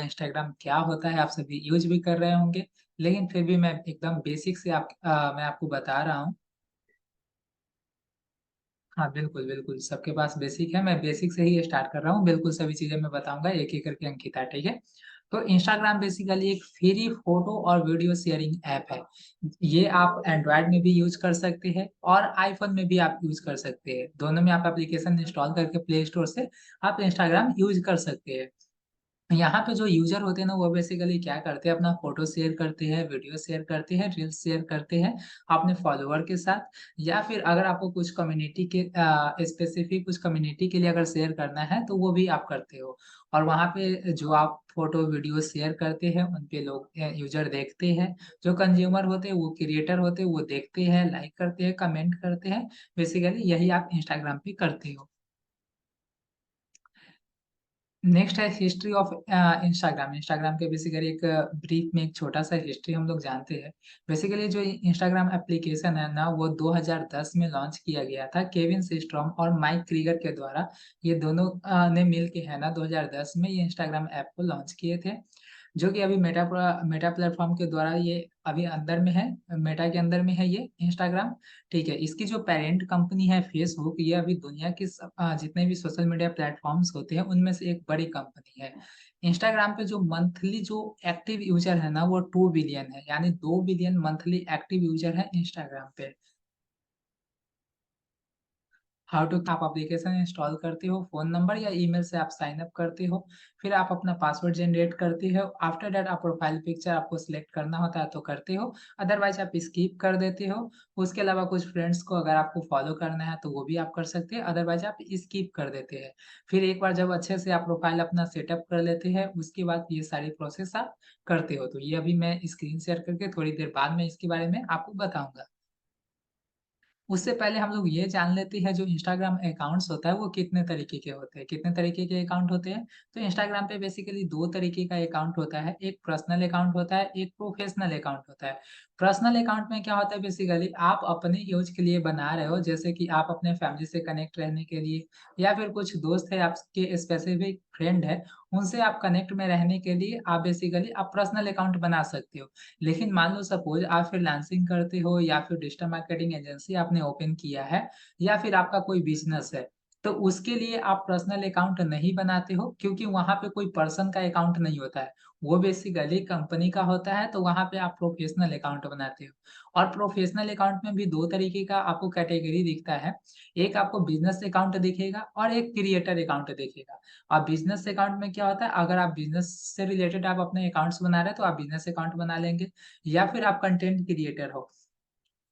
Instagram क्या होता है, आप सभी यूज़ भी कर रहे होंगे, लेकिन फिर भी मैं एकदम बेसिक से मैं आपको बता रहा हूँ। हाँ, बिल्कुल, बिल्कुल, सबके पास बेसिक है, मैं बेसिक से ही स्टार्ट कर रहा हूँ, बिल्कुल सभी चीज़ें मैं बताऊँगा एक-एक करके अंकिता, ठीक है? तो इंस्टाग्राम बेसिकली एक फ्री फ़ोटो और वीडियो शेयरिंग ऐप है। ये आप एंड्रॉयड में भी यूज़ कर सकते हैं और आईफ़ोन में भी आप यूज़ कर सकते हैं। दोनों में आप एप्लीकेशन इंस्टॉल करके प्ले स्टोर से आप इंस्टाग्राम यूज़ कर सकते हैं। यहाँ पे जो यूज़र होते हैं ना, वो बेसिकली क्या करते हैं, अपना फ़ोटो शेयर करते हैं, वीडियो शेयर करते हैं, रील्स शेयर करते हैं अपने फॉलोवर के साथ या फिर अगर आपको कुछ कम्युनिटी के स्पेसिफ़िक कुछ कम्युनिटी के लिए अगर शेयर करना है, तो वो भी आप करते हो। और वहाँ पे जो आप फ़ोटो, वीडियो शेयर करते हैं, उन पे लोग यूज़र देखते हैं। जो कंज़्यूमर होते हैं, वो क्रिएटर होते हैं, वो देखते हैं, लाइक करते हैं, कमेंट करते हैं। बेसिकली यही आप इंस्टाग्राम पे करते हो। नेक्स्ट है हिस्ट्री ऑफ इंस्टाग्राम। इंस्टाग्राम के बेसिकली एक ब्रीफ में एक छोटा-सा हिस्ट्री हम लोग जानते हैं। बेसिकली जो इंस्टाग्राम एप्लीकेशन है ना, वो 2010 में लॉन्च किया गया था केविन सिस्टर्म और माइक क्रीगर के द्वारा। ये दोनों ने मिल के है ना 2010 में ये इंस्टाग्राम ऐप को लॉन्च किए थे। जो कि अभी मेटा प्लेटफ़ॉर्म के द्वारा ये अभी अंदर में है, मेटा के अंदर में है ये इंस्टाग्राम, ठीक है। इसकी जो पैरेंट कंपनी है फेसबुक, ये अभी दुनिया के जितने भी सोशल मीडिया प्लेटफ़ॉर्म्स होते हैं, उनमें से एक बड़ी कंपनी है। इंस्टाग्राम पे जो मंथली जो एक्टिव यूज़र है ना, वो 2 बिलियन है, यानी 2 बिलियन मंथली एक्टिव यूज़र है इंस्टाग्राम पे। हाउ टू आप एप्लीकेशन इंस्टॉल करते हो, फ़ोन नंबर या ईमेल से आप साइन अप करते हो, फिर आप अपना पासवर्ड जनरेट करते हो, आफ्टर दैट आप प्रोफाइल पिक्चर आपको सिलेक्ट करना होता है तो करते हो, अदरवाइज़ आप स्किप कर देते हो। उसके अलावा कुछ फ्रेंड्स को अगर आपको फॉलो करना है तो वो भी आप कर सकते हैं, अदरवाइज़ आप स्किप कर देते हैं। फिर एक बार जब अच्छे से आप प्रोफाइल अपना सेटअप कर लेते हैं, उसके बाद ये सारी प्रोसेस आप करते हो। तो ये अभी मैं स्क्रीन शेयर करके थोड़ी देर बाद में इसके बारे में आपको बताऊँगा। उससे पहले हम लोग ये जान लेते हैं जो इंस्टाग्राम अकाउंट्स होता है वो कितने तरीके के होते हैं। कितने तरीके के अकाउंट होते हैं? तो इंस्टाग्राम पे बेसिकली 2 तरीके का अकाउंट होता है। एक पर्सनल अकाउंट होता है, एक प्रोफेशनल अकाउंट होता है। पर्सनल अकाउंट में क्या होता है बेसिकली आप अपने यूज़ के लिए बना रहे हो, जैसे कि आप अपने फैमिली से कनेक्ट रहने के लिए या फिर कुछ दोस्त है आपके स्पेसिफिक फ्रेंड है, उनसे आप कनेक्ट में रहने के लिए आप बेसिकली आप पर्सनल अकाउंट बना सकते हो। लेकिन मान लो सपोज़ आप फ्रीलांसिंग करते हो या फिर डिजिटल मार्केटिंग एजेंसी आपने ओपन किया है या फिर आपका कोई बिज़नेस है, तो उसके लिए आप पर्सनल अकाउंट नहीं बनाते हो क्योंकि वहाँ पे कोई पर्सन का अकाउंट नहीं होता है। वो बेसिकली कंपनी का होता है, तो वहाँ पे आप प्रोफ़ेशनल अकाउंट बनाते हो। और प्रोफ़ेशनल अकाउंट में भी 2 तरीके का आपको कैटेगरी दिखता है। एक आपको बिज़नेस अकाउंट दिखेगा और एक क्रिएटर अकाउंट दिखेगा। अब बिज़नेस अकाउंट में क्या होता है, अगर आप बिज़नेस से रिलेटेड आप अपने अकाउंट्स बना रहे हैं, तो आप बिज़नेस अकाउंट बना लेंगे या फिर आप कंटेंट क्रिएटर हो।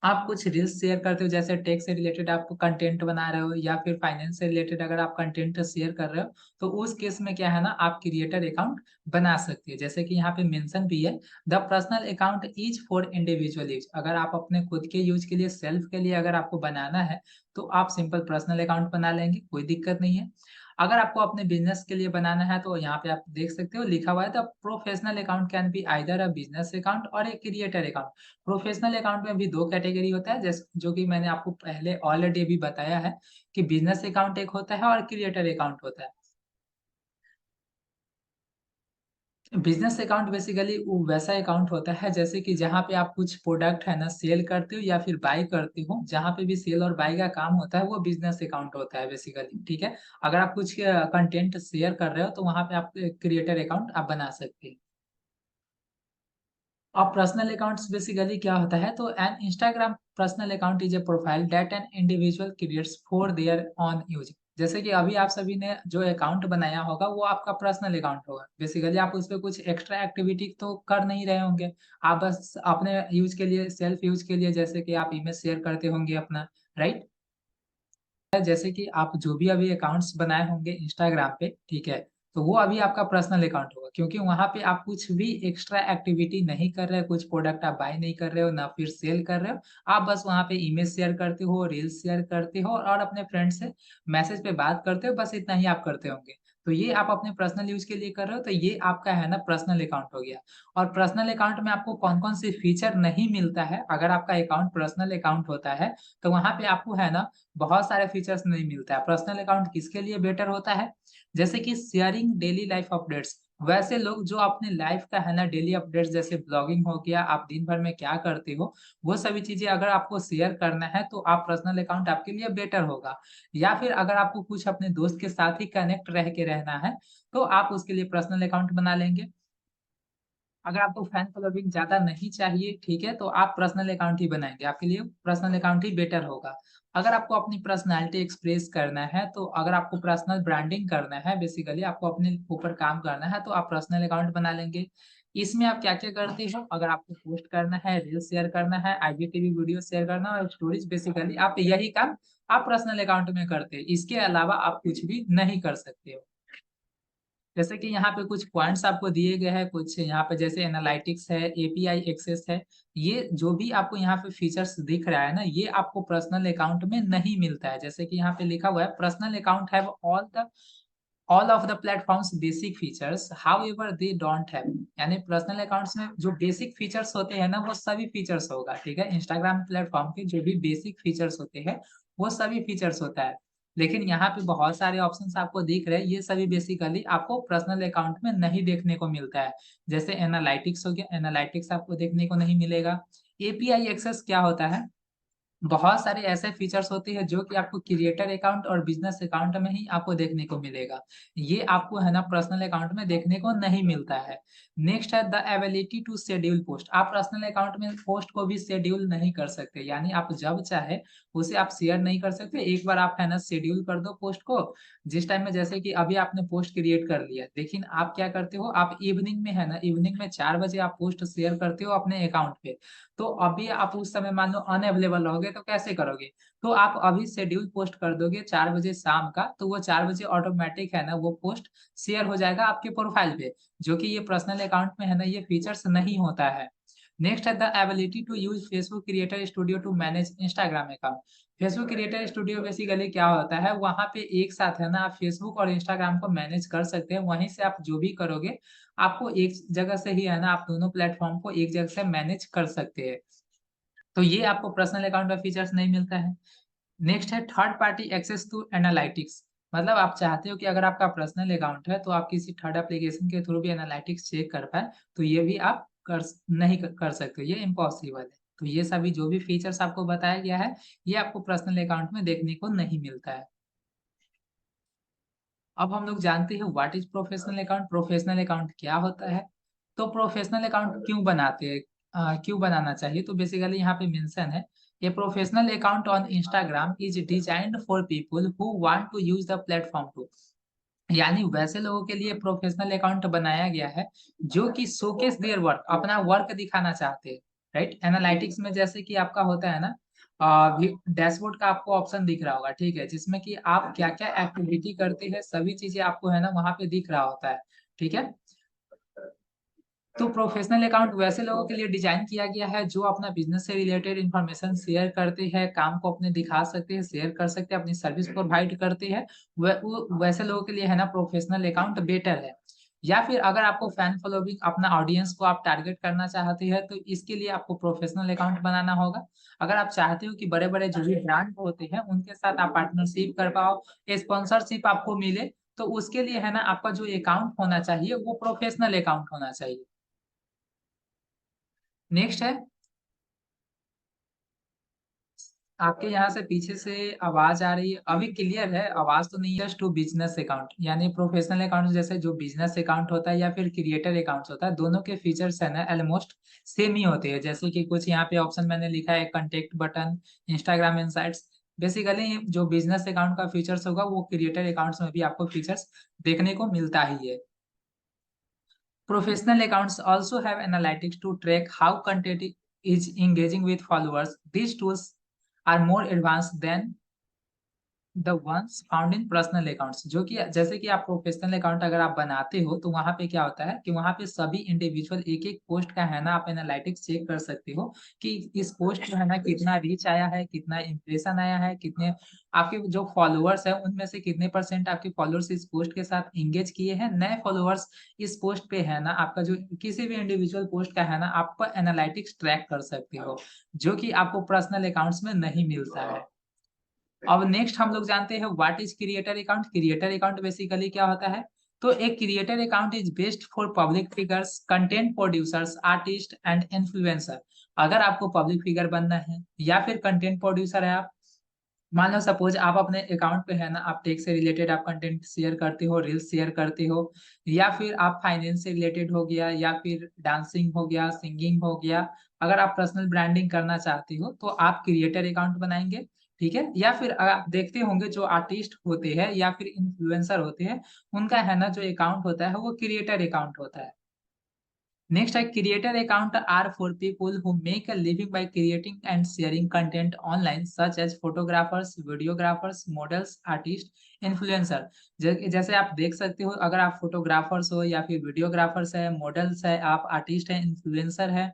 आप कुछ रील्स शेयर करते हो, जैसे टेक से रिलेटेड आप कंटेंट बना रहे हो या फिर फाइनेंस से रिलेटेड अगर आप कंटेंट शेयर कर रहे हो, तो उस केस में क्या है ना, आप क्रिएटर अकाउंट बना सकते हैं। जैसे कि यहाँ पे मेंशन भी है, the personal account is for individual use. अगर आप अपने खुद के यूज़ के लिए, सेल्फ के लिए अगर आपको बनाना है, तो आप सिंपल पर्सनल अकाउंट बना लेंगे, कोई दिक्कत नहीं है। अगर आपको अपने बिज़नेस के लिए बनाना है, तो यहाँ पे आप देख सकते हो लिखा हुआ है, the professional account can be either a business account और a creator account. Professional account में भी 2 कैटेगरी होता है, जो कि मैंने आपको पहले ऑलरेडी अभी बताया है कि बिज़नेस अकाउंट एक होता है और क्रिएटर अकाउंट होता है। बिज़नेस अकाउंट बेसिकली वो वैसा अकाउंट होता है जैसे कि जहाँ पे आप कुछ प्रोडक्ट है ना सेल करते हो या फिर बाय करते हो, जहाँ पे भी सेल और बाय का काम होता है वो बिज़नेस अकाउंट होता है बेसिकली, ठीक है? अगर आप कुछ कंटेंट शेयर कर रहे हो तो वहाँ पे आप क्रिएटर अकाउंट आप बना सकते हैं। और पर्सनल अकाउंट्स बेसिकली क्या होता है, तो an Instagram personal account is a profile that an individual creates for their own use. जैसे कि अभी आप सभी ने जो अकाउंट बनाया होगा वो आपका पर्सनल अकाउंट होगा। बेसिकली आप उसपे कुछ एक्स्ट्रा एक्टिविटी तो कर नहीं रहे होंगे। आप बस अपने यूज़ के लिए, सेल्फ यूज़ के लिए, जैसे कि आप इमेज शेयर करते होंगे अपना, राइट? जैसे कि आप जो भी अभी अकाउंट्स बनाए होंगे इंस्टाग्राम पे, ठीक है? तो वो अभी आपका पर्सनल अकाउंट होगा क्योंकि वहाँ पे आप कुछ भी एक्स्ट्रा एक्टिविटी नहीं कर रहे हो, कुछ प्रोडक्ट आप बाय नहीं कर रहे हो, ना फिर सेल कर रहे हो। आप बस वहाँ पे इमेज शेयर करते हो, रील्स शेयर करते हो और अपने फ्रेंड से मैसेज पे बात करते हो, बस इतना ही आप करते होंगे। तो ये आप अपने पर्सनल यूज़ के लिए कर रहे हो, तो ये आपका है ना पर्सनल अकाउंट हो गया। और पर्सनल अकाउंट में आपको कौन-कौन से फीचर नहीं मिलता है, अगर आपका अकाउंट पर्सनल अकाउंट होता है, तो वहाँ पे आपको है ना बहुत सारे फीचर्स नहीं मिलता है। पर्सनल अकाउंट किसके लिए बेटर होता है? जैसे कि शेयरिंग डेली लाइफ अपडेट्स। वैसे लोग जो अपने लाइफ का है ना डेली अपडेट्स जैसे ब्लॉगिंग हो गया, आप दिन भर में क्या करते हो, वो सभी चीज़ें अगर आपको शेयर करना है तो आप पर्सनल अकाउंट आपके लिए बेटर होगा। या फिर अगर आपको कुछ अपने दोस्त के साथ ही कनेक्ट रह के रहना है, तो आप उसके लिए पर्सनल अकाउंट बना लेंगे। अगर आपको फैन फॉलोइंग ज़्यादा नहीं चाहिए, ठीक है, तो आप पर्सनल अकाउंट ही बनाएँगे, आपके लिए पर्सनल अकाउंट ही बेटर होगा। अगर आपको अपनी पर्सनैलिटी एक्सप्रेस करना है, तो अगर आपको पर्सनल ब्रांडिंग करना है, बेसिकली आपको अपने ऊपर काम करना है, तो आप पर्सनल अकाउंट बना लेंगे। इसमें आप क्या-क्या करते हो? अगर आपको पोस्ट करना है, रील्स शेयर करना है, आईजीटीवी वीडियो शेयर करना है और स्टोरीज़ बेसिकली आप यही काम आप पर्सनल अकाउंट में करते हैं। इसके अलावा आप कुछ भी नहीं कर सकते हो। जैसे कि यहाँ पे कुछ पॉइंट्स आपको दिए गए हैं, कुछ यहाँ पे जैसे एनालिटिक्स है, एपीआई एक्सेस है। ये जो भी आपको यहाँ पे फीचर्स दिख रहा है ना, ये आपको पर्सनल अकाउंट में नहीं मिलता है। जैसे कि यहाँ पे लिखा हुआ है personal account have all of the platforms basic features however they don't have, यानी पर्सनल अकाउंट्स में जो बेसिक फीचर्स होते हैं ना, वो सभी फीचर्स होगा, ठीक है? इंस्टाग्राम प्लेटफॉर्म के जो भी बेसिक फीचर्स होते हैं, वो सभी फीचर्स होता है। लेकिन यहाँ पे बहुत सारे ऑप्शंस आपको दिख रहे हैं, ये सभी बेसिकली आपको पर्सनल अकाउंट में नहीं देखने को मिलता है। जैसे एनालिटिक्स हो गया, एनालिटिक्स आपको देखने को नहीं मिलेगा। एपीआई एक्सेस क्या होता है? बहुत सारे ऐसे फीचर्स होते हैं जो कि आपको क्रिएटर अकाउंट और बिज़नेस अकाउंट में ही आपको देखने को मिलेगा। ये आपको है ना पर्सनल अकाउंट में देखने को नहीं मिलता है। नेक्स्ट है the ability to schedule post. आप पर्सनल अकाउंट में पोस्ट को भी शेड्यूल नहीं कर सकते, यानी आप जब चाहे उसे आप शेयर नहीं कर सकते। एक बार आप है ना शेड्यूल कर दो पोस्ट को, जिस टाइम में जैसे कि अभी आपने पोस्ट क्रिएट कर लिया, लेकिन आप क्या करते हो, आप इवनिंग में है ना, इवनिंग में 4 बजे आप पोस्ट शेयर करते हो अपने अकाउंट पे। तो अभी आप उस समय मान लो अनअवेलेबल रहोगे तो कैसे करोगे? तो आप अभी शेड्यूल पोस्ट कर दोगे 4 बजे शाम का, तो वो 4 बजे ऑटोमैटिक है ना वो पोस्ट शेयर हो जाएगा आपके प्रोफाइल पे, जो कि ये पर्सनल अकाउंट में है ना ये फीचर्स नहीं होता है। नेक्स्ट है the ability to use Facebook creator studio to manage Instagram account. Facebook creator studio basically क्या होता है, वहाँ पे एक साथ है ना आप फेसबुक और इंस्टाग्राम को मैनेज कर सकते हैं। वहीं से आप जो भी करोगे, आपको एक जगह से ही है ना आप दोनों प्लेटफ़ॉर्म को एक जगह से मैनेज कर सकते हैं। तो ये आपको पर्सनल अकाउंट का फीचर्स नहीं मिलता है। नेक्स्ट है third party access to analytics. मतलब आप चाहते हो कि अगर आपका पर्सनल अकाउंट है, तो आप किसी थर्ड एप्लीकेशन के थ्रू भी एनालिटिक्स चेक कर पाएँ, तो ये भी आप नहीं कर सकते, ये इम्पॉसिबल है। तो ये सभी जो भी फीचर्स आपको बताया गया है, ये आपको पर्सनल अकाउंट में देखने को नहीं मिलता है। अब हम लोग जानते हैं what is professional account, professional account क्या होता है? तो प्रोफेशनल अकाउंट क्यों बनाते हैं? क्यों बनाना चाहिए? तो बेसिकली यहाँ पे मेंशन है, a professional account on Instagram is designed for people who want to use the platform to, यानी वैसे लोगों के लिए प्रोफेशनल अकाउंट बनाया गया है, जो कि शोकेस देयर वर्क, अपना वर्क दिखाना चाहते हैं, राइट? एनालिटिक्स में जैसे कि आपका होता है ना भी डैशबोर्ड का आपको ऑप्शन दिख रहा होगा, ठीक है? जिसमें कि आप क्या-क्या एक्टिविटी करते हैं, सभी चीज़ें आपको है ना वहाँ पे दिख रहा होता है, ठीक है? तो प्रोफेशनल अकाउंट वैसे लोगों के लिए डिज़ाइन किया गया है जो अपना बिज़नेस से रिलेटेड इन्फॉर्मेशन शेयर करते हैं, काम को अपने दिखा सकते हैं, शेयर कर सकते हैं, अपनी सर्विस प्रोवाइड करते हैं। वो वैसे लोगों के लिए है ना प्रोफेशनल अकाउंट बेटर है। या फिर अगर आपको फैन फॉलोइंग अपना ऑडियंस को आप टारगेट करना चाहते हैं, तो इसके लिए आपको प्रोफेशनल अकाउंट बनाना होगा। अगर आप चाहते हो कि बड़े-बड़े जो भी ब्रांड होते हैं, उनके साथ आप पार्टनरशिप कर पाओ, स्पॉन्सरशिप आपको मिले, तो उसके लिए है ना आपका जो अकाउंट होना चाहिए, वो प्रोफेशनल अकाउंट होना चाहिए। नेक्स्ट है, आपके यहाँ से पीछे से आवाज़ आ रही है, अभी क्लियर है, आवाज़ तो नहीं है। जस्ट टू बिज़नेस अकाउंट, यानी प्रोफेशनल अकाउंट जैसे जो बिज़नेस अकाउंट होता है या फिर क्रिएटर अकाउंट्स होता है, दोनों के फीचर्स है ना ऑलमोस्ट सेम ही होते हैं। जैसे कि कुछ यहाँ पे ऑप्शन मैंने लिखा है contact button, Instagram insights. Basically जो बिज़नेस अकाउंट का फीचर्स होगा, वो क्रिएटर अकाउंट्स में भी आपको फीचर्स देखने को मिलता ही है। Professional accounts also have analytics to track how content is engaging with followers. These tools are more advanced than the ones found in personal accounts, जो कि जैसे कि आप प्रोफेशनल अकाउंट अगर आप बनाते हो, तो वहाँ पे क्या होता है कि वहाँ पे सभी इंडिविजुअल एक-एक पोस्ट का है ना आप एनालिटिक्स चेक कर सकते हो कि इस पोस्ट जो है ना कितना रीच आया है, कितना इंप्रेशन आया है, कितने आपके जो फॉलोवर्स हैं उनमें से कितने परसेंट आपके फॉलोवर्स इस पोस्ट के साथ एंगेज किए हैं, नए फॉलोवर्स इस पोस्ट पे है ना आपका जो किसी भी इंडिविजुअल पोस्ट का है ना आप एनालिटिक्स ट्रैक कर सकते हो, जो कि आपको पर्सनल अकाउंट्स में नहीं मिलता है। अब नेक्स्ट हम लोग जानते हैं what is creator account. Creator account basically क्या होता है? तो एक creator account is best for public figures, content producers, artist and influencer. अगर आपको पब्लिक फिगर बनना है या फिर कंटेंट प्रोड्यूसर है आप, मान लो सपोज आप अपने अकाउंट पे है ना, आप टेक से रिलेटेड आप कंटेंट शेयर करते हो, रील्स शेयर करते हो, या फिर आप फाइनेंस से रिलेटेड हो गया, या फिर डांसिंग हो गया, सिंगिंग हो गया। अगर आप पर्सनल ब्रांडिंग करना चाहते हो तो आप क्रिएटर अकाउंट बनाएंगे, ठीक है। या फिर आप देखते होंगे जो आर्टिस्ट होते हैं या फिर इन्फ्लुएंसर होते हैं, उनका है ना जो अकाउंट होता है वो क्रिएटर अकाउंट होता है। Next है creator account are for people who make a living by creating and sharing content online such as photographers, videographers, models, artists, influencer। जैसे आप देख सकते हो, अगर आप फोटोग्राफर्स हो या फिर वीडियोग्राफर्स है, मॉडल्स है, आप आर्टिस्ट है, इन्फ्लुएंसर है,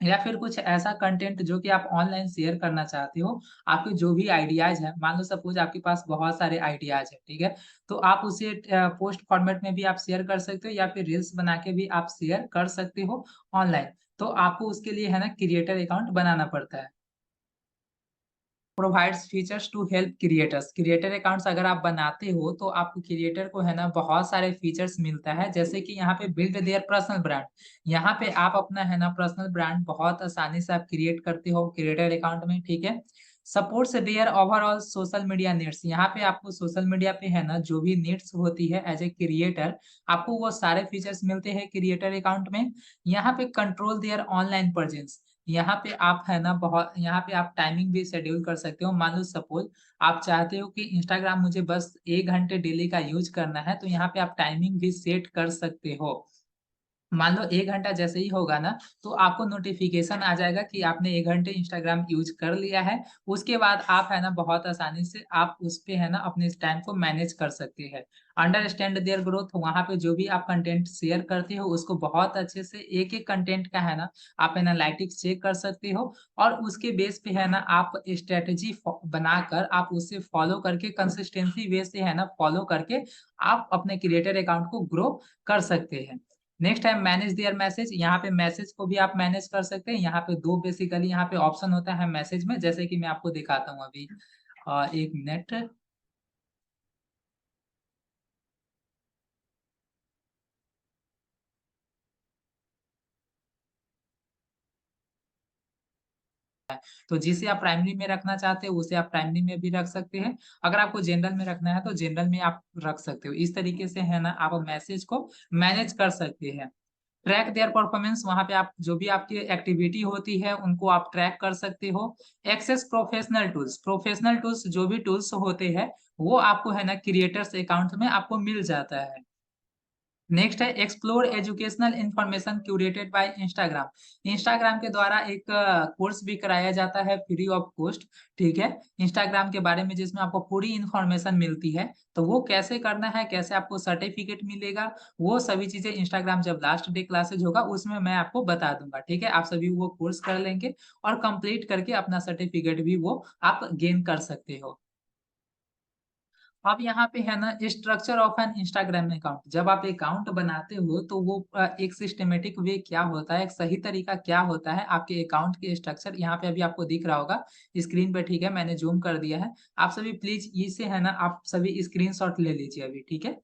या फिर कुछ ऐसा कंटेंट जो कि आप ऑनलाइन शेयर करना चाहते हो, आपके जो भी आइडियाज़ हैं, मान लो सपोज़ आपके पास बहुत सारे आइडियाज़ हैं, ठीक है? तो आप उसे पोस्ट फॉर्मेट में भी आप शेयर कर सकते हो या फिर रील्स बना के भी आप शेयर कर सकते हो ऑनलाइन। तो आपको उसके लिए है ना क्रिएटर अकाउंट बनाना पड़ता है। Provides features to help creators. Creator accounts अगर आप बनाते हो तो आपको क्रिएटर को है ना बहुत सारे फीचर्स मिलता है, जैसे कि यहाँ पे बिल्ड देयर पर्सनल ब्रांड। यहाँ पे आप अपना है ना पर्सनल ब्रांड बहुत आसानी से आप क्रिएट करते हो क्रिएटर अकाउंट में, ठीक है। Supports their overall social media needs. यहाँ पे आपको सोशल मीडिया पे है ना जो भी नीड्स होती है एज ए क्रिएटर, आपको वो सारे फीचर्स मिलते हैं क्रिएटर अकाउंट में। यहाँ पे कंट्रोल देयर ऑनलाइन प्रेजेंस। यहाँ पे आप है ना बहुत, यहाँ पे आप टाइमिंग भी शेड्यूल कर सकते हो। मान लो सपोज आप चाहते हो कि इंस्टाग्राम मुझे बस 1 घंटे डेली का यूज़ करना है, तो यहाँ पे आप टाइमिंग भी सेट कर सकते हो। मान लो 1 घंटा जैसे ही होगा ना, तो आपको नोटिफ़िकेशन आ जाएगा कि आपने 1 घंटे इंस्टाग्राम यूज़ कर लिया है। उसके बाद आप है ना बहुत आसानी से आप उस पे है ना अपने इस टाइम को मैनेज कर सकते हैं। अंडरस्टैंड देयर ग्रोथ, वहाँ पे जो भी आप कंटेंट शेयर करते हो उसको बहुत अच्छे से एक-एक कंटेंट का है ना आप एनालिटिक्स चेक कर सकते हो, और उसके बेस पे है ना आप स्ट्रैटेजी बनाकर आप उसे फॉलो करके कंसिस्टेंसी वे से है ना फॉलो करके आप अपने क्रिएटर अकाउंट को ग्रो कर सकते हैं। नेक्स्ट है मैनेज देयर मैसेज। यहाँ पे मैसेज को भी आप मैनेज कर सकते हैं। यहाँ पे 2 बेसिकली यहाँ पे ऑप्शन होता है मैसेज में, जैसे कि मैं आपको दिखाता हूँ अभी। 1 मिनट। तो जिसे आप प्राइमरी में रखना चाहते हो उसे आप प्राइमरी में भी रख सकते हैं। अगर आपको जनरल में रखना है तो जनरल में आप रख सकते हो। इस तरीके से है ना आप मैसेज को मैनेज कर सकते हैं। ट्रैक देयर परफॉर्मेंस, वहाँ पे आप जो भी आपकी एक्टिविटी होती है उनको आप ट्रैक कर सकते हो। एक्सेस प्रोफेशनल टूल्स जो भी टूल्स होते हैं वो आपको है ना क्रिएटर्स अकाउंट में आपको मिल जाता है। नेक्स्ट है explore educational information curated bye Instagram. Instagram के द्वारा एक कोर्स भी कराया जाता है फ्री ऑफ कॉस्ट, ठीक है, इंस्टाग्राम के बारे में, जिसमें आपको पूरी इन्फॉर्मेशन मिलती है। तो वो कैसे करना है, कैसे आपको सर्टिफिकेट मिलेगा, वो सभी चीजें इंस्टाग्राम जब लास्ट डे क्लासेज होगा उसमें मैं आपको बता दूंगा, ठीक है। आप सभी वो कोर्स कर लेंगे और कंप्लीट करके अपना सर्टिफिकेट भी वो आप गेन कर सकते हो। अब यहाँ पे है ना structure of an Instagram account. जब आप अकाउंट बनाते हो तो वो एक सिस्टमेटिक वे क्या होता है, एक सही तरीका क्या होता है, आपके अकाउंट के स्ट्रक्चर यहाँ पे अभी आपको दिख रहा होगा स्क्रीन पे, ठीक है, मैंने जूम कर दिया है। आप सभी प्लीज इसे है ना आप सभी स्क्रीनशॉट ले लीजिए अभी, ठीक है।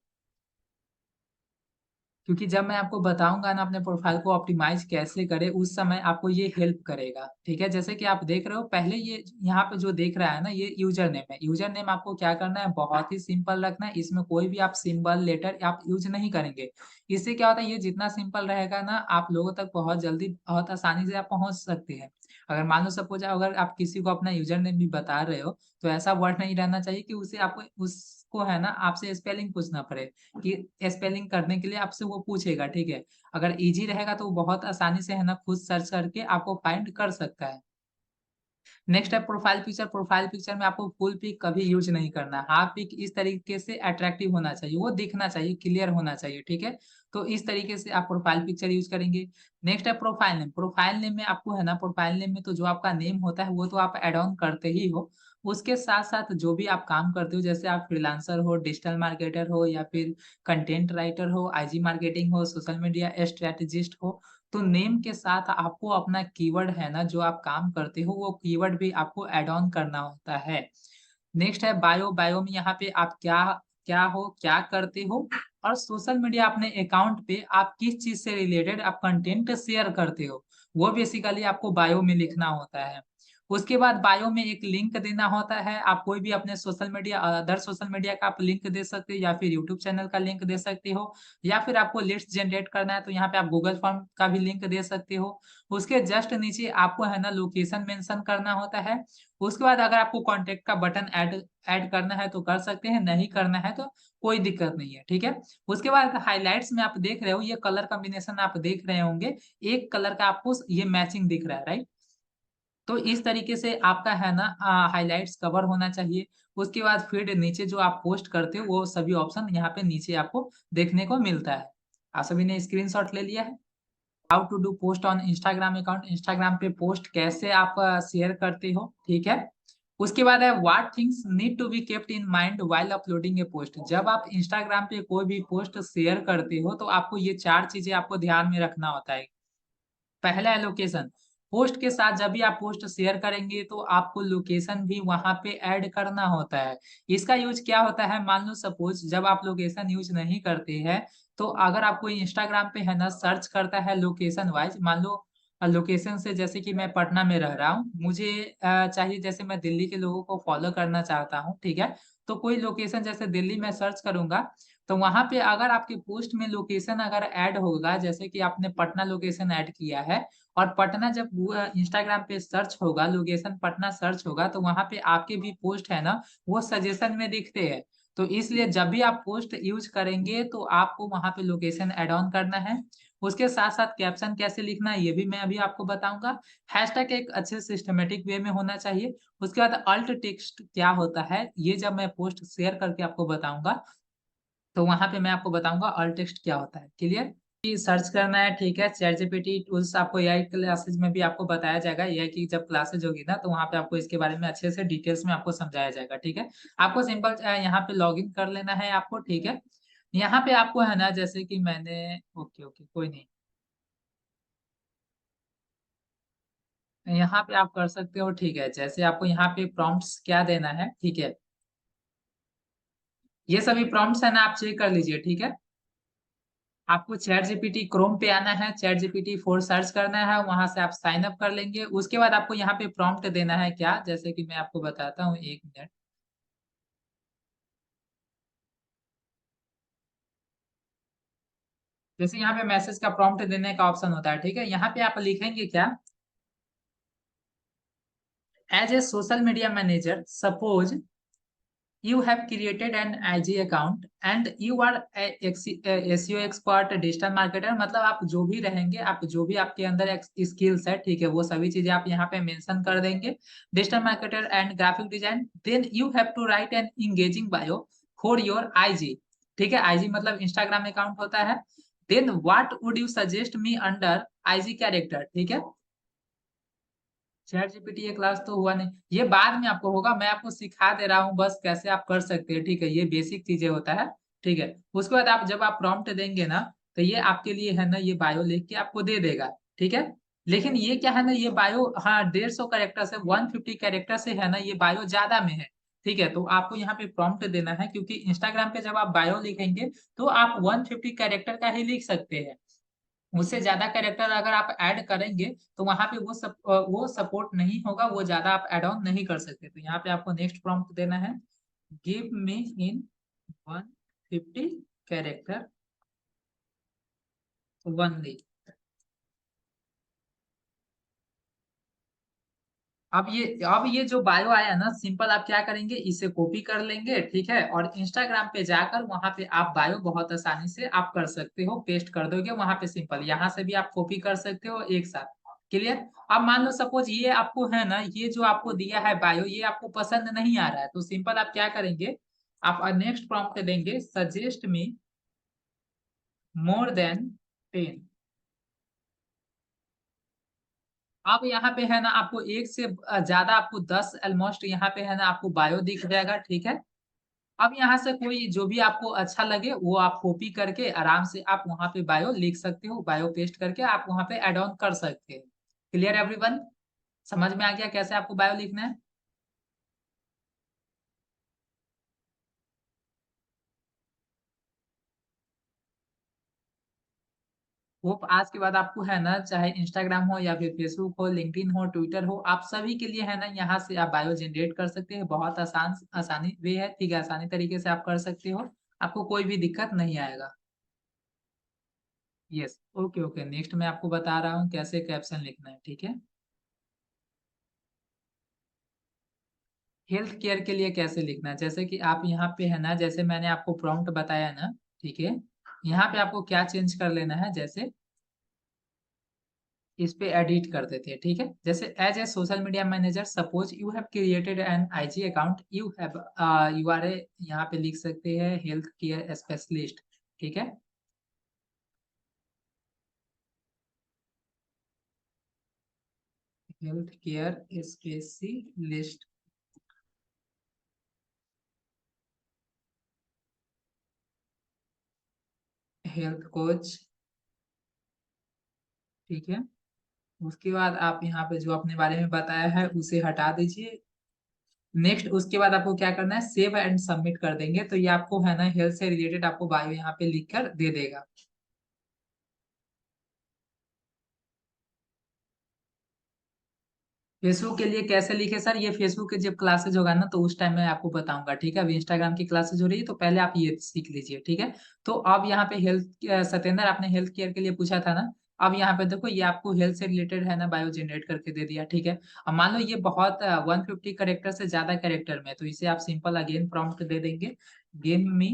क्योंकि जब मैं आपको बताऊँगा ना अपने प्रोफ़ाइल को ऑप्टिमाइज़ कैसे करें, उस समय आपको ये हेल्प करेगा, ठीक है? जैसे कि आप देख रहे हो, पहले ये यहाँ पे जो देख रहा है ना, ये यूज़र नेम है। यूज़र नेम आपको क्या करना है, बहुत ही सिंपल रखना है, इसमें कोई भी आप सिंबल, लेटर आप यूज़ नहीं करेंगे। इससे क्या होता है, ये जितना सिंपल रहेगा ना, आप लोगों तक बहुत जल्दी, बहुत आसानी से आप पहुँच सकते हैं। अगर मान लो सपोज़ अगर आप किसी को अपना यूज़र नेम भी बता रहे हो, तो ऐसा वर्ड नहीं रहना चाहिए कि उसे आपको उसको है ना आपसे स्पेलिंग पूछना पड़े। कि स्पेलिंग करने के लिए आपसे वो पूछेगा, ठीक है? अगर ईज़ी रहेगा तो वो बहुत आसानी से है ना खुद सर्च करके आपको फाइंड कर सकता है। नेक्स्ट है प्रोफाइल पिक्चर। प्रोफाइल पिक्चर में आपको फुल पिक कभी यूज़ नहीं करना। हाफ पिक इस तरीके से अट्रैक्टिव होना चाहिए, वो दिखना चाहिए, क्लियर होना चाहिए, ठीक है? तो इस तरीके से आप प्रोफाइल पिक्चर यूज़ करेंगे। नेक्स्ट है प्रोफाइल नेम। प्रोफाइल नेम में आपको है ना प्रोफाइल नेम में तो जो आपका नेम होता है वो तो आप ऐड ऑन करते ही हो। उसके साथ-साथ जो भी आप काम करते हो, जैसे आप फ्रीलांसर हो, डिजिटल मार्केटर हो या फिर कंटेंट राइटर हो, आईजी मार्केटिंग हो, सोशल मीडिया स्ट्रैटेजिस्ट हो, तो नेम के साथ आपको अपना कीवर्ड है ना जो आप काम करते हो वो कीवर्ड भी आपको ऐड ऑन करना होता है। नेक्स्ट है बायो। बायो में यहाँ पे आप क्या क्या हो, क्या करते हो और सोशल मीडिया अपने अकाउंट पे आप किस चीज से रिलेटेड आप कंटेंट शेयर करते हो, वो बेसिकली आपको बायो में लिखना होता है। उसके बाद बायो में एक लिंक देना होता है। आप कोई भी अपने social media, other social media का आप लिंक दे सकते हो, या फिर यूट्यूब चैनल का लिंक दे सकते हो, या फिर आपको लिस्ट जनरेट करना है तो यहाँ पे आप गूगल फॉर्म का भी लिंक दे सकते हो। उसके जस्ट नीचे आपको है ना लोकेशन मेंशन करना होता है। उसके बाद अगर आपको कॉन्टेक्ट का बटन ऐड ऐड करना है तो कर सकते हैं, नहीं करना है तो कोई दिक्कत नहीं है, ठीक है। उसके बाद हाइलाइट्स में आप देख रहे हो, ये कलर कॉम्बिनेशन आप देख रहे होंगे, एक कलर का आपको ये मैचिंग दिख रहा है, राइट। तो इस तरीके से आपका है ना हाइलाइट्स कवर होना चाहिए। उसके बाद फिर नीचे जो आप पोस्ट करते हो वो सभी ऑप्शन यहाँ पे नीचे आपको देखने को मिलता है। आप सभी ने स्क्रीनशॉट ले लिया है। How to do post on Instagram account, Instagram पे पोस्ट कैसे आप शेयर करते हो, ठीक है। उसके बाद है what things need to be kept in mind while uploading a post. जब आप इंस्टाग्राम पे कोई भी पोस्ट शेयर करते हो तो आपको ये चार चीजें आपको ध्यान में रखना होता है। पहला है लोकेशन। पोस्ट के साथ जब भी आप पोस्ट शेयर करेंगे तो आपको लोकेशन भी वहां पे ऐड करना होता है। इसका यूज क्या होता है, मान लो सपोज जब आप लोकेशन यूज नहीं करते हैं, तो अगर आप कोई इंस्टाग्राम पे है ना सर्च करता है लोकेशन वाइज, मान लो लोकेशन से, जैसे कि मैं पटना में रह रहा हूँ, मुझे चाहिए, जैसे मैं दिल्ली के लोगों को फॉलो करना चाहता हूँ, ठीक है। तो कोई लोकेशन जैसे दिल्ली में सर्च करूंगा, तो वहां पे अगर आपके पोस्ट में लोकेशन अगर ऐड होगा, जैसे कि आपने पटना लोकेशन ऐड किया है, और पटना जब इंस्टाग्राम पे सर्च होगा, लोकेशन पटना सर्च होगा, तो वहां पे आपके भी पोस्ट है ना वो सजेशन में दिखते हैं। तो इसलिए जब भी आप पोस्ट यूज करेंगे तो आपको वहां पे लोकेशन ऐड ऑन करना है। उसके साथ साथ कैप्शन कैसे लिखना है ये भी मैं अभी आपको बताऊंगा। हैशटैग एक अच्छे सिस्टमेटिक वे में होना चाहिए। उसके बाद अल्ट टेक्स्ट क्या होता है ये जब मैं पोस्ट शेयर करके आपको बताऊंगा, तो वहां पे मैं आपको बताऊंगा ऑल टेक्स्ट क्या होता है, क्लियर। सर्च करना है, ठीक है। चैट जीपीटी टूल्स आपको एआई क्लासेस में भी आपको बताया जाएगा, एआई की जब क्लासेज होगी ना तो वहां पे आपको इसके बारे में अच्छे से डिटेल्स में आपको समझाया जाएगा, ठीक है। आपको सिंपल यहाँ पे लॉग इन कर लेना है आपको, ठीक है। यहाँ पे आपको है ना, जैसे कि मैंने, ओके ओके कोई नहीं, यहाँ पे आप कर सकते हो, ठीक है। जैसे आपको यहाँ पे प्रॉम्प्ट्स क्या देना है, ठीक है। ये सभी प्रॉम्प्ट्स है ना, आप चेक कर लीजिए, ठीक है। आपको चैट जीपीटी क्रोम पे आना है, चैट जीपीटी 4 सर्च करना है, वहां से आप साइन अप कर लेंगे। उसके बाद आपको यहाँ पे प्रॉम्प्ट देना है क्या, जैसे कि मैं आपको बताता हूँ, एक मिनट। जैसे यहाँ पे मैसेज का प्रॉम्प्ट देने का ऑप्शन होता है, ठीक है। यहाँ पे आप लिखेंगे क्या, as a social media manager suppose you have created an IG account and you are a SEO expert digital marketer, मतलब आप जो भी रहेंगे, आप जो भी आपके अंदर स्किल्स है, ठीक है, वो सभी चीजें आप यहाँ पे मेंशन कर देंगे। Digital marketer and graphic design, then you have to write an engaging bio for your IG, ठीक है। IG मतलब इंस्टाग्राम अकाउंट होता है। Then what would you suggest me under IG character, ठीक है। चैट जीपीटी ये क्लास तो हुआ नहीं, ये बाद में आपको होगा, मैं आपको सिखा दे रहा हूँ बस कैसे आप कर सकते हैं, ठीक है। ये बेसिक चीजें होता है, ठीक है। उसके बाद आप जब आप प्रॉम्प्ट देंगे ना, तो ये आपके लिए है ना, ये बायो लिख के आपको दे देगा, ठीक है। लेकिन ये क्या है ना, ये बायो हाँ 150 कैरेक्टर से 150 कैरेक्टर से है ना, ये बायो ज्यादा में है, ठीक है। तो आपको यहाँ पे प्रॉम्प्ट देना है, क्योंकि इंस्टाग्राम पे जब आप बायो लिखेंगे तो आप 150 कैरेक्टर का ही लिख सकते हैं। उससे ज्यादा कैरेक्टर अगर आप ऐड करेंगे तो वहां पे वो सपोर्ट नहीं होगा, वो ज्यादा आप ऐड ऑन नहीं कर सकते। तो यहाँ पे आपको नेक्स्ट प्रॉम्प्ट देना है, गिव मी इन 150 कैरेक्टर ओनली। अब ये जो बायो आया ना, सिंपल आप क्या करेंगे, इसे कॉपी कर लेंगे, ठीक है। और इंस्टाग्राम पे जाकर वहां पे आप बायो बहुत आसानी से आप कर सकते हो, पेस्ट कर दोगे वहां पे, सिंपल यहाँ से भी आप कॉपी कर सकते हो एक साथ, क्लियर। अब मान लो सपोज ये आपको है ना, ये जो आपको दिया है बायो, ये आपको पसंद नहीं आ रहा है, तो सिंपल आप क्या करेंगे, आप नेक्स्ट प्रॉम्प्ट देंगे, सजेस्ट मी मोर देन 10। अब यहाँ पे है ना आपको एक से ज्यादा, आपको 10 ऑलमोस्ट यहाँ पे है ना आपको बायो दिख जाएगा, ठीक है। अब यहाँ से कोई जो भी आपको अच्छा लगे वो आप कॉपी करके आराम से आप वहां पे बायो लिख सकते हो, बायो पेस्ट करके आप वहां पे ऐड ऑन कर सकते हैं। क्लियर एवरीवन, समझ में आ गया कैसे आपको बायो लिखना है। होप आज के बाद आपको है ना, चाहे इंस्टाग्राम हो या फिर फेसबुक हो, लिंक्डइन हो, ट्विटर हो, आप सभी के लिए है ना, यहाँ से आप बायो जनरेट कर सकते हैं। बहुत आसानी वे है, ठीक है, आसानी तरीके से आप कर सकते हो, आपको कोई भी दिक्कत नहीं आएगा। यस, ओके ओके, नेक्स्ट मैं आपको बता रहा हूँ कैसे कैप्शन लिखना है, ठीक है। हेल्थ केयर के लिए कैसे लिखना है, जैसे कि आप यहाँ पे है ना, जैसे मैंने आपको प्रॉम्प्ट बताया ना, ठीक है, यहाँ पे आपको क्या चेंज कर लेना है, जैसे इस पे एडिट कर देते हैं, ठीक है। जैसे as a social media manager suppose you have created an IG account, you have you are a, यहाँ पे लिख सकते हैं हेल्थ केयर स्पेशलिस्ट, ठीक है। Health care specialist, health coach, ठीक है। उसके बाद आप यहाँ पे जो अपने बारे में बताया है उसे हटा दीजिए। नेक्स्ट उसके बाद आपको क्या करना है, सेव एंड सबमिट कर देंगे, तो ये आपको है ना, हेल्थ से रिलेटेड आपको बायो यहाँ पे लिख कर दे देगा। फेसबुक के लिए कैसे लिखे सर, ये फेसबुक के जब क्लासेज होगा ना, तो उस टाइम मैं आपको बताऊंगा, ठीक है। अभी इंस्टाग्राम की क्लासेज हो रही है, तो पहले आप ये सीख लीजिए, ठीक है। तो अब यहाँ पे हेल्थ, सत्येंद्र आपने हेल्थ केयर के लिए पूछा था ना, अब यहाँ पे देखो ये आपको हेल्थ से रिलेटेड है ना, बायो जनरेट करके दे दिया, ठीक है। अब मान लो ये बहुत 150 करेक्टर से ज्यादा करेक्टर में है, तो इसे आप सिंपल अगेन प्रॉम्प्ट दे देंगे, गिव मी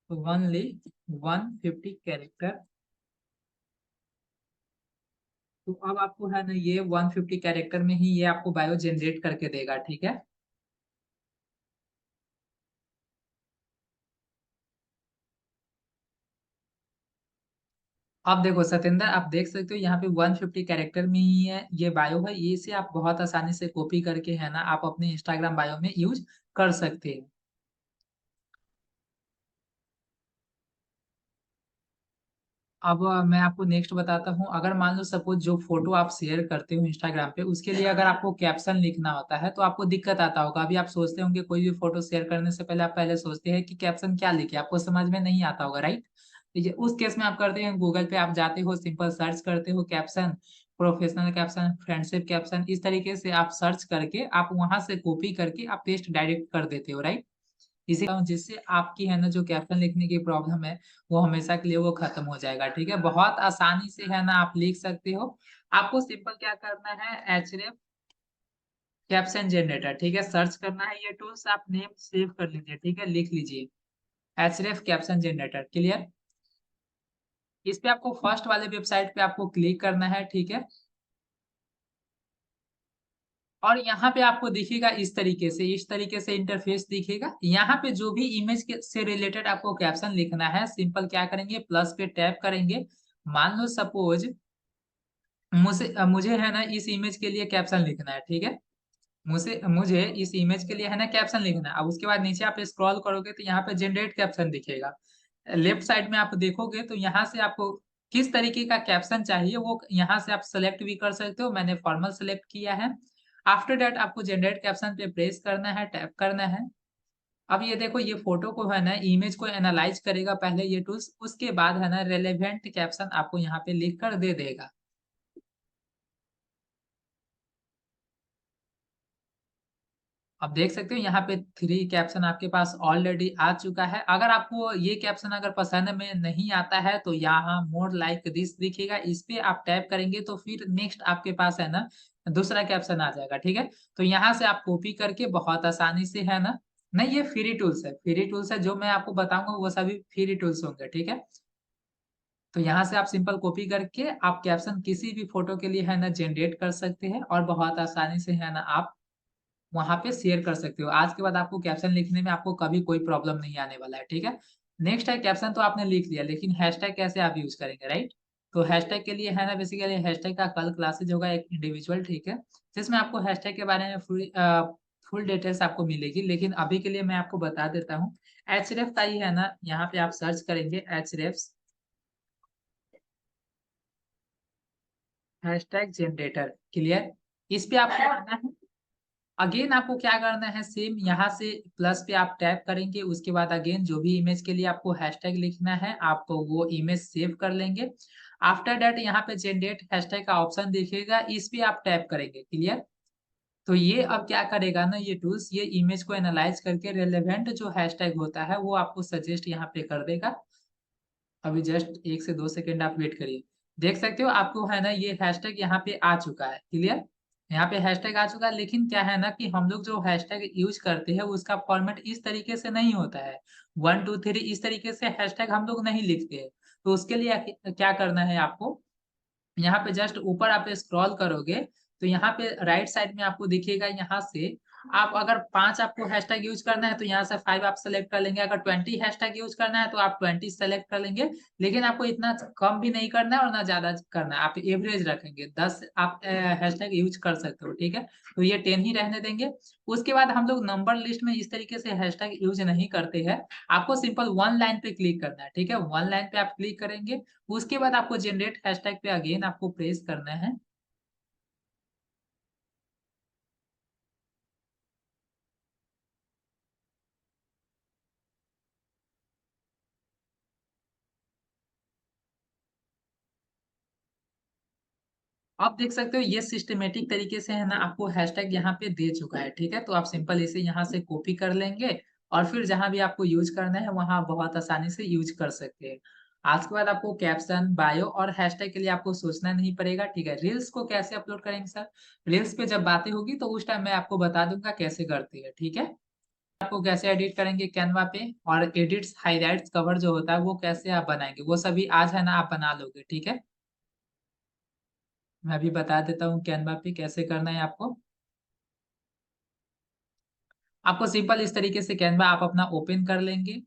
ओनली 150 कैरेक्टर। तो अब आपको है ना, ये 150 कैरेक्टर में ही ये आपको बायो जनरेट करके देगा, ठीक है। अब देखो सत्येंद्र, आप देख सकते हो यहाँ पे 150 कैरेक्टर में ही है ये बायो है, ये से आप बहुत आसानी से कॉपी करके है ना, आप अपने इंस्टाग्राम बायो में यूज कर सकते हैं। अब मैं आपको नेक्स्ट बताता हूँ, अगर मान लो सपोज जो फोटो आप शेयर करते हो इंस्टाग्राम पे, उसके लिए अगर आपको कैप्शन लिखना होता है तो आपको दिक्कत आता होगा। अभी आप सोचते होंगे कोई भी फोटो शेयर करने से पहले आप पहले सोचते हैं कि कैप्शन क्या लिखे, आपको समझ में नहीं आता होगा, राइट। तो ये उस केस में आप करते हैं, गूगल पे आप जाते हो, सिंपल सर्च करते हो caption, professional caption, friendship caption, इस तरीके से आप सर्च करके आप वहां से कॉपी करके आप पेस्ट डायरेक्ट कर देते हो, राइट। इसी जिससे आपकी है ना, जो कैप्शन लिखने की प्रॉब्लम है वो हमेशा के लिए वो खत्म हो जाएगा, ठीक है। बहुत आसानी से है ना, आप लिख सकते हो। आपको सिंपल क्या करना है, एचरेफ कैप्शन जनरेटर, ठीक है, सर्च करना है ये टूल्स, आप नेम सेव कर लीजिए, ठीक है, लिख लीजिए एचरेफ कैप्शन जनरेटर, क्लियर। इस पे आपको फर्स्ट वाले वेबसाइट पे आपको क्लिक करना है, ठीक है। और यहाँ पे आपको दिखेगा इस तरीके से इंटरफेस दिखेगा। यहाँ पे जो भी इमेज के से रिलेटेड आपको कैप्शन लिखना है, सिंपल क्या करेंगे, प्लस पे टैप करेंगे। मान लो सपोज मुझे है ना, इस इमेज के लिए कैप्शन लिखना है, ठीक है। मुझे मुझे इस इमेज के लिए है ना कैप्शन लिखना है। अब उसके बाद नीचे आप स्क्रॉल करोगे तो यहाँ पे जनरेट कैप्शन दिखेगा। लेफ्ट साइड में आप देखोगे तो यहाँ से आपको किस तरीके का कैप्शन चाहिए वो यहाँ से आप सेलेक्ट भी कर सकते हो, मैंने फॉर्मल सेलेक्ट किया है। आफ्टर दैट आपको जनरेट कैप्शन पे प्रेस करना है, टैप करना है। अब ये देखो, ये फोटो को है ना, इमेज को एनालाइज करेगा पहले ये टूल्स, उसके बाद है ना रेलेवेंट कैप्शन आपको यहाँ पे लिख कर दे देगा। अब देख सकते हो यहाँ पे 3 कैप्शन आपके पास ऑलरेडी आ चुका है। अगर आपको ये कैप्शन अगर पसंद में नहीं आता है तो यहाँ मोर लाइक दिस दिखेगा, इस पे आप टैप करेंगे तो फिर नेक्स्ट आपके पास है ना दूसरा कैप्शन आ जाएगा, ठीक है। तो यहाँ से आप कॉपी करके बहुत आसानी से है ना, नहीं ये फ्री टूल्स है, फ्री टूल्स है, जो मैं आपको बताऊंगा वो सभी फ्री टूल्स होंगे, ठीक है। तो यहाँ से आप सिंपल कॉपी करके आप कैप्शन किसी भी फोटो के लिए है ना जनरेट कर सकते हैं, और बहुत आसानी से है ना आप वहां पे शेयर कर सकते हो। आज के बाद आपको कैप्शन लिखने में आपको कभी कोई प्रॉब्लम नहीं आने वाला है, ठीक है। नेक्स्ट है, कैप्शन तो आपने लिख लिया, लेकिन हैशटैग कैसे आप यूज करेंगे, राइट। तो हैशटैग के लिए है ना, बेसिकली हैशटैग का कल क्लासेज होगा एक इंडिविजुअल, ठीक है, जिसमें आपको हैशटैग के बारे में फुल डिटेल्स आपको मिलेगी, लेकिन अभी के लिए मैं आपको बता देता हूँ। एचरेफ का ही है ना, यहाँ पे आप सर्च करेंगे एचरेफ हैशटैग जनरेटर, क्लियर। इस पे आपको आना है। अगेन आपको क्या करना है, सेम यहाँ से प्लस पे आप टैप करेंगे, उसके बाद अगेन जो भी इमेज के लिए आपको हैशटैग लिखना है, आप वो इमेज सेव कर लेंगे। आफ्टर दैट यहाँ पे जनरेट हैशटैग का ऑप्शन दिखेगा, इस पे आप टैप करेंगे, क्लियर। तो ये अब क्या करेगा ना, ये टूल्स ये इमेज को एनालाइज करके रेलेवेंट जो हैशटैग होता है वो आपको सजेस्ट यहाँ पे कर देगा। अभी जस्ट 1 से 2 सेकंड आप वेट करिए। देख सकते हो आपको है ना ये हैशटैग यहाँ पे आ चुका है, क्लियर? यहाँ पे हैशटैग आ चुका है, लेकिन क्या है ना कि हम लोग जो हैशटैग यूज़ करते हैं उसका फॉर्मेट इस तरीके से नहीं होता है। 1 2 3 इस तरीके से हैशटैग हम लोग नहीं लिखते हैं। तो उसके लिए क्या करना है आपको, यहाँ पे जस्ट ऊपर आप स्क्रॉल करोगे, तो यहाँ पे राइट साइड में आपको दिखेगा, यहाँ से आप अगर 5 आपको हैशटैग यूज़ करना है, तो यहाँ से 5 आप सेलेक्ट कर लेंगे। अगर 20 हैशटैग यूज़ करना है, तो आप 20 सेलेक्ट कर लेंगे। लेकिन आपको इतना कम भी नहीं करना है और ना ज़्यादा करना है, आप एवरेज रखेंगे। 10 आप हैशटैग यूज़ कर सकते हो, ठीक है? तो ये 10 ही रहने देंगे। उसके बाद हम लोग नंबर लिस्ट में इस तरीके से हैशटैग यूज़ नहीं करते हैं। आपको सिंपल 1 लाइन पे क्लिक करना है, ठीक है? 1 लाइन पे आप क्लिक करेंगे, उसके बाद आपको जनरेट हैशटैग पे अगेन आपको प्रेस करना है। आप देख सकते हो ये सिस्टमैटिक तरीके से है ना आपको हैशटैग यहाँ पे दे चुका है, ठीक है? तो आप सिंपल इसे यहाँ से कॉपी कर लेंगे और फिर जहाँ भी आपको यूज़ करना है वहाँ बहुत आसानी से यूज़ कर सकते हैं। आज के बाद आपको कैप्शन, बायो और हैशटैग के लिए आपको सोचना नहीं पड़ेगा, ठीक है? रील्स को कैसे अपलोड करेंगे सर? रील्स पे जब बातें होगी तो उस टाइम मैं आपको बता दूँगा कैसे करते हैं, ठीक है? आपको कैसे एडिट करेंगे कैनवा पे और एडिट्स, हाइलाइट्स, कवर जो होता है वो कैसे आप बनाएँगे, वो सभी आज है ना आप बना लोगे, ठीक है? मैं अभी बता देता हूँ कैनवा पे कैसे करना है आपको। आपको सिंपल इस तरीके से कैनवा आप अपना ओपन कर लेंगे।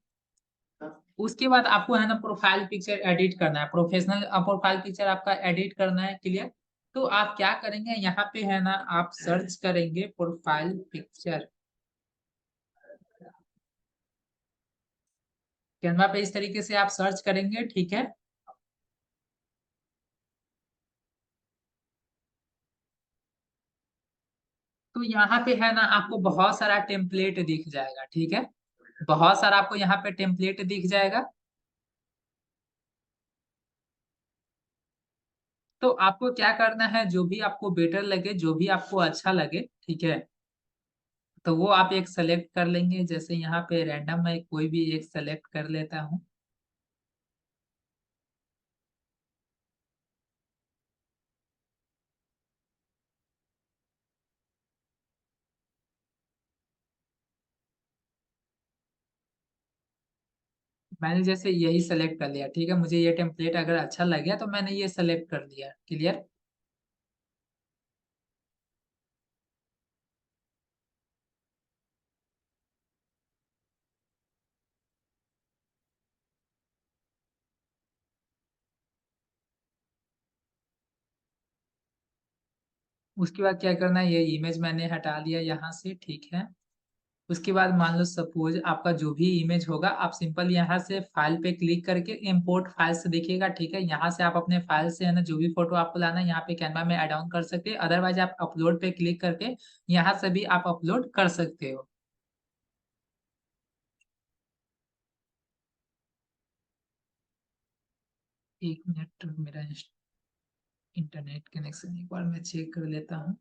उसके बाद आपको है ना प्रोफाइल पिक्चर एडिट करना है, प्रोफेशनल प्रोफाइल पिक्चर आपका एडिट करना है, क्लियर? तो आप क्या करेंगे, यहाँ पे है ना आप सर्च करेंगे प्रोफाइल पिक्चर। कैनवा पे इस तरीके से आप सर्च करेंगे, ठीक है? तो यहाँ पे है ना आपको बहुत सारा टेम्पलेट दिख जाएगा, ठीक है? बहुत सारा आपको यहाँ पे टेम्पलेट दिख जाएगा। तो आपको क्या करना है, जो भी आपको बेटर लगे, जो भी आपको अच्छा लगे, ठीक है? तो वो आप एक सेलेक्ट कर लेंगे। जैसे यहाँ पे रैंडम मैं कोई भी एक सेलेक्ट कर लेता हूँ। मैंने जैसे यही सेलेक्ट कर लिया, ठीक है? मुझे ये टेम्पलेट अगर अच्छा लग गया तो मैंने ये सेलेक्ट कर लिया, क्लियर? उसके बाद क्या करना है, ये इमेज मैंने हटा लिया यहाँ से, ठीक है? उसके बाद मान लो सपोज आपका जो भी इमेज होगा, आप सिंपल यहाँ से फाइल पे क्लिक करके इंपोर्ट फाइल्स दिखेगा, ठीक है? यहाँ से आप अपने फाइल से है ना जो भी फोटो आपको लाना है यहाँ पे कैनवा में ऐड ऑन कर सकते हैं। अदरवाइज आप अपलोड पे क्लिक करके यहाँ से भी आप अपलोड कर सकते हो। 1 मिनट, मेरा इंटरनेट कनेक्शन एक बार मैं चेक कर लेता हूँ।